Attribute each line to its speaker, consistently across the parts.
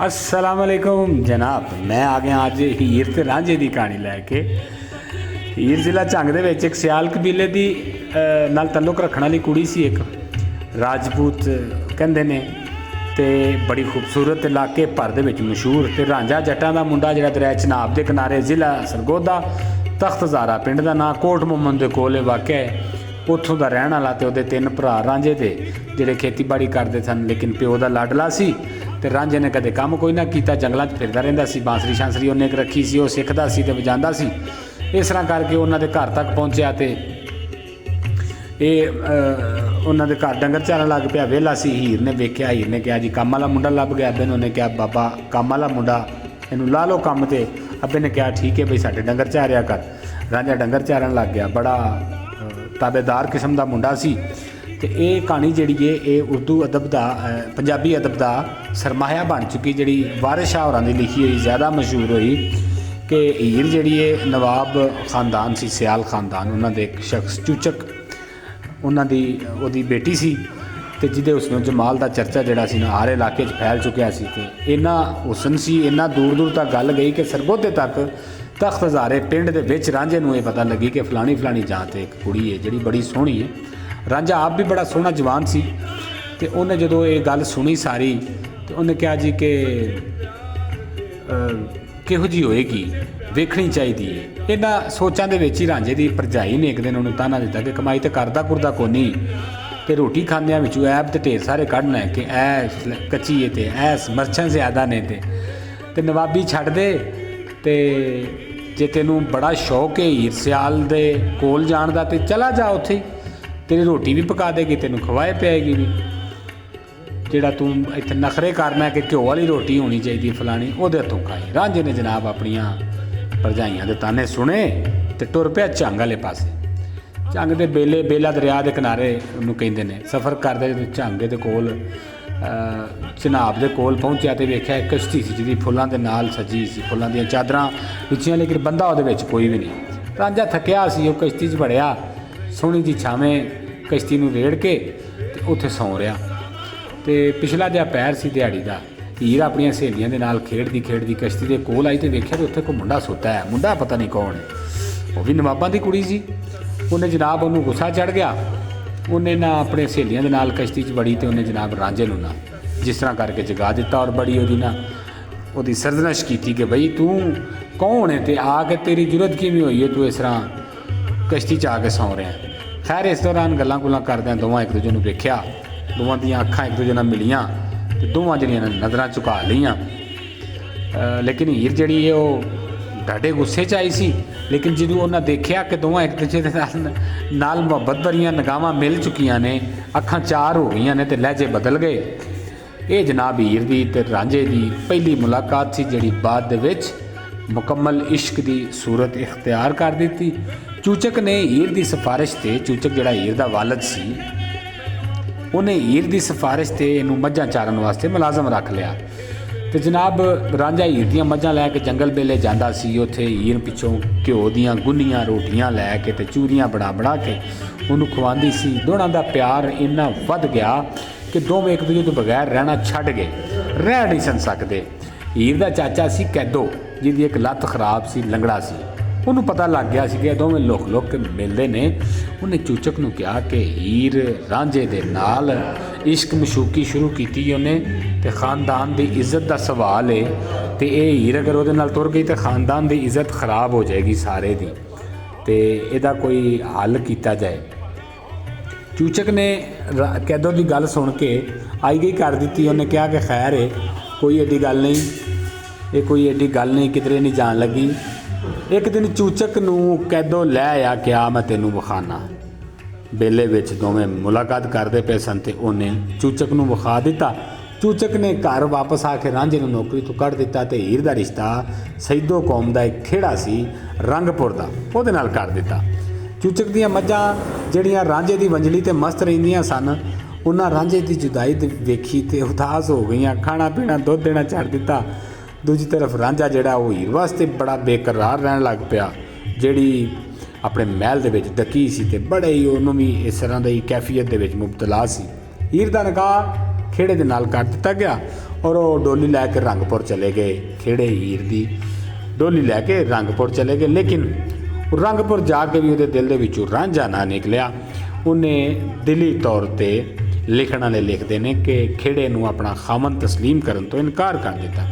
Speaker 1: अस्सलाम वालेकुम जनाब, मैं आ गया अज हीर ते रांझे की कहानी लैके। हीर जिला झंग दे विच एक सियाल कबीले की नाल तल्लुक रखने वाली कुड़ी सी, एक राजपूत कहंदे ने, ते बड़ी खूबसूरत इलाके भर दे विच मशहूर। ते रांझा जट्टां दा मुंडा जिहड़ा दरिया चनाब के किनारे जिला सरगोदा तख्त ज़ारा पिंड का नाम कोट मुहम्मद दे कोल वाक़ है, उत्थों का रहने वाला। तो उहदे 3 भरा रांझे दे जिहड़े खेतीबाड़ी करते सन, लेकिन प्यो का लाडला सी। तो रांझे ने कदे काम कोई ना किया, जंगलों फिरदा रहिंदा सी। बांसरी शांसरी उन्हें एक रखी सी, वो सिखदा सी ते वजांदा सी। इस तरह करके उन्होंने घर तक पहुँचा तो उन्होंने घर डंगर चारन लग पिया। वेला सी, हीर ने वेख्या, हीर ने कहा जी काम वाला मुंडा लभ गया। अब्बे ने उन्हें कहा बाबा काम वाला मुंडा इनू ला लो काम। तो अब्बे ने कहा ठीक है बई साडे डंगर चारिया कर। रांझा डंगर चारन लग गया, बड़ा ताबेदार किस्म का मुंडा सी। तो ये कहानी जी है ये उर्दू अदब का पंजाबी अदब का सरमाया बन चुकी, जी वारिस शाह होरां दी लिखी हुई ज़्यादा मशहूर हुई कि हीर जी है नवाब खानदान सी, सियाल खानदान। उन्होंने एक शख्स चूचक उन्होंने ओदी बेटी सी, तो जिदे हुस्न जमाल का चर्चा जोड़ा सी ना हर इलाके फैल चुकिया सी। ते इन्ना हुसन सी, इन्ना दूर दूर तक गल गई कि सरगोदे तक तख्त ज़ारे पिंड दे विच रांझे नूं ये पता लगी कि फलानी फलानी जात एक कुड़ी है जिहड़ी बड़ी सोहनी है। रांझा आप भी बड़ा सोहना जवान सी। तो उन्हें जो ये गल सुनी सारी, तो उन्हें कहा जी कि किहो जी होएगी, वेखनी चाहिए। इन्हां सोचां दे विच ही रांझे की भरजाई ने एक दिन उन्होंने ताना दिता कि कमाई तो करदा कुरदा कोनी, कि रोटी खांदियां विचों ऐब तो ढेर सारे कढ़ना है कि ऐ कच्ची है तो ऐ मर्चां ज़्यादा ने, ते नवाबी छड्ड दे। ते जे तैनूं बड़ा शौक है हीर सियाल दे कोल जाण दा, ते चला जा उत्थे, तेरी रोटी भी पका देगी, तेनों खवाए पिएगी भी। जेड़ा तू इत्थे नखरे करना है कि घ्यो वाली रोटी होनी चाहिए फलानी, उहदे हत्थों खाई। रांझे ने जनाब अपनियां भरजाइयां दे ताने सुने ते टुर पिया झंग वाले पासे। झंग दे बेले बेला दरिया के किनारे उन्होंने कहिंदे ने। सफ़र करदे झंग दे कोल चनाब दे कोल पहुंचा तो वेख्या एक कश्ती सी जिहदी फुल्लां दे नाल सजी सी, फुल्लां दीयां चादरां विछियां, लेकिन बंदा उहदे विच कोई भी नहीं। रांझा थकिया सी, वो कश्ती च वड़िया, सोहनी जी छावें कश्ती नूं रेड़ के ते उत्थे सौ रहा। तो पिछला जिहा पैर सी दिहाड़ी का। हीर अपनियां सहेलियां दे नाल खेडदी कश्ती दे कोल आई तो वेख्या तो उत्थे कोई मुंडा सुत्ता है। मुंडा पता नहीं कौन है, वो भी नवाबां दी कुड़ी सी। उन्हें जनाब उन्होंने गुस्सा चढ़ गया, उन्हें ना अपने सहेलियां दे नाल कश्ती च बड़ी, तो उन्हें जनाब रांझे नूं ना जिस तरह करके जगा दिता और बड़ी ओदी ना ओदी सर्जनश की कि बई तू कौन है, तो आके तेरी जरूरत किवें होई है, तू इस तरह कश्ती च आके सौ रहा है। खैर इस दौरान गल्लां गुल्लां करदे दोवां एक दूजे नूं वेख्या, दोवां दीयां अखां एक दूजे नाल मिलियां, तो दोवां जणियां ने नज़रां झुका लईआं। लेकिन हीर जिहड़ी है वो डाढे गुस्से च आई सी। लेकिन जदों उन्हां देखिया कि दोवां एक दूजे दे नाल मुहब्बत भरियां निगाहां मिल चुकियां ने, अखां चार हो गईयां ने, ते लहजे बदल गए। ये जनाब हीर दी ते रांझे दी पहली मुलाकात सी, जिहड़ी बाद दे विच मुकम्मल इश्क की सूरत इख्तियार कर दी। चूचक ने हीर की सिफारिश से, चूचक जिहड़ा हीर का वालद सी, उन्हें हीर की सिफारिश से इनू मझां चारन वास्ते मुलाजम रख लिया। तो जनाब रांझा हीर दियां मझां लैके जंगल बेले जांदा सी। उत्थे हीर पिछों घ्यो दियां गुन्नियां रोटियां लैके ते चूरियां बना के उन्होंने खवांदी सी। दोनों का प्यार इन्ना वध गया कि दोवें एक दूजे तो बगैर रहना छड्ड गए, रह नहीं सन सकते। हीर का चाचा सी कैदो, जिहदी एक लत्त खराब सी, लंगड़ा सी। उन्होंने पता लग गया कि दोवें लुक लुक के मिलते ने। उन्हें चूचक नूं कहा कि हीर रांझे दे नाल इश्क मशूकी शुरू की उन्हें, तो खानदान की इज्जत का सवाल है, तो ये हीर अगर वो नाल तुर गई तो खानदान की इज्जत खराब हो जाएगी सारे दी, तो यदा कोई हल किया जाए। चूचक ने कैदों की गल सुन के आई गई कर दी। उन्हें कहा कि खैर है, कोई एडी गल नहीं, ये कोई एडी गल नहीं, किधरे नहीं जान लगी। एक दिन चूचक नूं कैदों लै आ क्या मैं तेनों विखाना। बेले विच दोवें मुलाकात करते पे सन, ते उन्हें चूचक नूं विखा दिता। चूचक ने घर वापस आके रांझे नूं नौकरी तो कढ़ दिता, ते हीर का रिश्ता सईदो कौम का एक खेड़ा सी रंगपुर का, उहदे नाल कर दिता। चूचक दीयां मझां जिहड़ियां रांझे की वंजली ते मस्त रहिंदियां सन, उन्हां रांझे की जुदाई वेखी ते उदास हो गईयां। खाना पीना दुध देना छड्ड दिता। दूजी तरफ रांझा जिहड़ा वो हीर वास्ते बड़ा बेकरार रहन लग पिया, जिहड़ी अपने महल दे विच डकी सी, ते बड़े ही उन्होंने भी इस तरह की कैफियत दे विच मुबतला सी। हीर दा निकाह खेड़े दे नाल कर दिता गया और वो डोली लैके रंगपुर चले गए। खेड़े हीर दी डोली लैके रंगपुर चले गए, लेकिन रंगपुर जाके भी उहदे दिल दे विचों रांझा ना निकलिया। उन्हें दिली तौर पर लिखण वाले लिखते हैं कि खेड़े नूं अपना खामन तस्लीम करन तो इनकार कर दिता।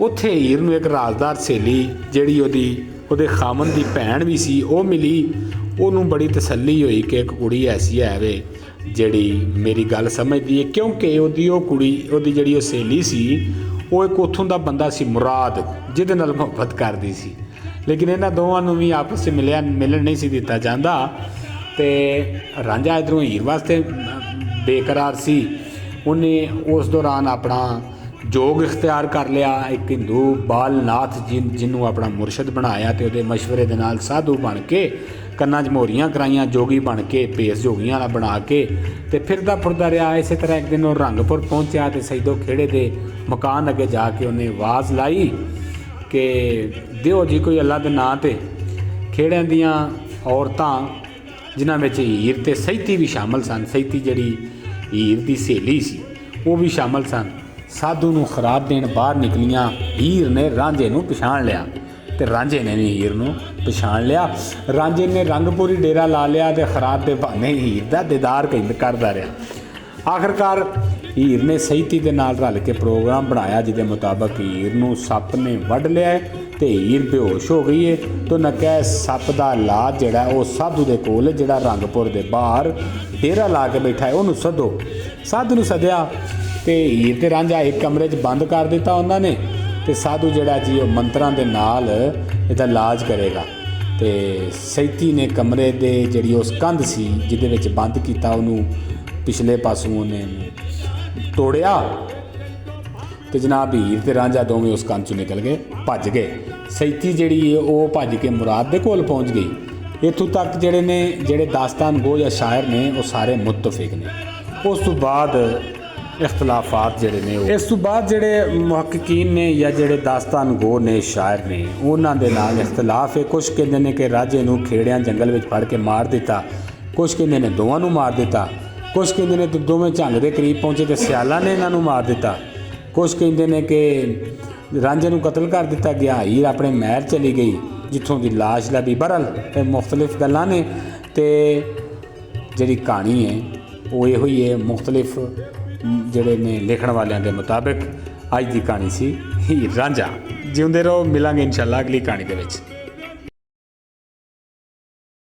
Speaker 1: उत्थे हीर नूं एक राजदार सहेली जिहड़ी ਉਹਦੇ ਖਾਮਨ ਦੀ ਭੈਣ ਵੀ ਸੀ ਉਹ ਮਿਲੀ। ਉਹਨੂੰ ਬੜੀ ਤਸੱਲੀ ਹੋਈ ਕਿ ਇੱਕ ਕੁੜੀ ਐਸੀ ਹੈ ਵੇ ਜਿਹੜੀ ਮੇਰੀ ਗੱਲ ਸਮਝਦੀ ਹੈ, ਕਿਉਂਕਿ ਉਹ ਕੁੜੀ ਜਿਹੜੀ ਉਹ ਸਹੇਲੀ ਸੀ ਉਹ ਇੱਕ ਉੱਥੋਂ ਦਾ ਬੰਦਾ ਸੀ ਮੁਰਾਦ, ਜਿਹਦੇ ਨਾਲ ਮੁਹੱਬਤ ਕਰਦੀ ਸੀ। ਲੇਕਿਨ ਇਹਨਾਂ ਦੋਵਾਂ ਨੂੰ ਵੀ ਆਪਸ 'ਚ ਮਿਲਣ ਨਹੀਂ ਸੀ ਦਿੱਤਾ ਜਾਂਦਾ ਤੇ ਰਾਂਝਾ ਇੱਧਰੋਂ ਹੀਰ ਵਾਸਤੇ ਬੇਕਰਾਰ ਸੀ। ਉਹਨੇ ਉਸ ਦੌਰਾਨ ਆਪਣਾ जोग इख्तियार कर लिया। एक हिंदू बालनाथ जिन्हों अपना मुरशद बनाया तो वो मशवरे के नाल साधु बन के कन्ना च मोहरियां कराइया, जोगी बन के भेस जोगियां बना के तो फिरदा फुरदा रहा। इस तरह एक दिन वो रंगपुर पहुंचा तो सईदो खेड़े के मकान अगे जाके उन्हें आवाज़ लाई कि दिओ जी कोई अल्लाह के नाँ ते खेड़ियां दियां औरतां जिन्हां विच हीर ते सैती भी शामिल सन। सैती जिहड़ी हीर की सहेली सी वो भी शामिल सन। साधु नूं खराब देन बाहर निकलियां। हीर ने रांझे नूं पछाण लिया ते रांझे ने भी हीर नूं पछाण लिया। रांझे ने रंगपुरी डेरा ला लिया ते खराब दे बहाने हीर दा दीदार करदा रहा। आखिरकार हीर ने सईती दे नाल रल के प्रोग्राम बनाया जिहदे मुताबक हीर नूं सप ने वढ लिया ते हीर बेहोश हो गई है। तो नकैस सप दा इलाज जिहड़ा वो साधु दे कोल जिहड़ा रंगपुर दे बाहर डेरा ला के बैठा है उहनूं सदो। साधु नूं सद्या तो हीर ते रांझा एक कमरे च बंद कर दिता उन्होंने। तो साधु जिहड़ा जी वो मंत्रां दे नाल इहदा इलाज करेगा। तो सैती ने कमरे दे जिहड़ी उस कंध सी जिहदे विच बंद कीता उहनूं पिछले पासों उन्हें तोड़िया तो जनाब हीर ते रांझा दोवें उस कंध चों निकल गए, भज गए। सैती जिहड़ी वो भज के मुराद दे कोल पहुँच गई। इत्थों तक जिहड़े दास्तान गो या शायर ने वो सारे मुतफिक ने। उस तो बाद इख्तलाफात जिहड़े ने इस तो बाद जिहड़े मुहक्किकीन ने या जिहड़े दास्तान गो ने शायर ने उन्हां दे नाल इख्तलाफ है। कुछ कहंदे ने कि राजे नूं खेड़ियां जंगल विच फड़ के मार दिता, कुछ कहंदे ने दोवां नूं मार दिता, कुछ कहंदे ने तो दोवें झंग दे करीब पहुंचे तो सियाला ने इन्हां नूं मार दिता, कुछ कहंदे ने कि रांझे नूं कतल कर दिता गया। हीर अपने महल चली गई जिथों की लाश लभी। बहरहाल मुख्तलिफ गल्लां ने ते जिहड़ी कहानी है वो इहो ही है। मुख्तलिफ जिहड़े ने लिखण वालियां दे मुताबिक अज की कहानी सी हीर रांझा। जिउंदे रहो, मिलांगे इंशाअल्लाह अगली कहानी दे विच।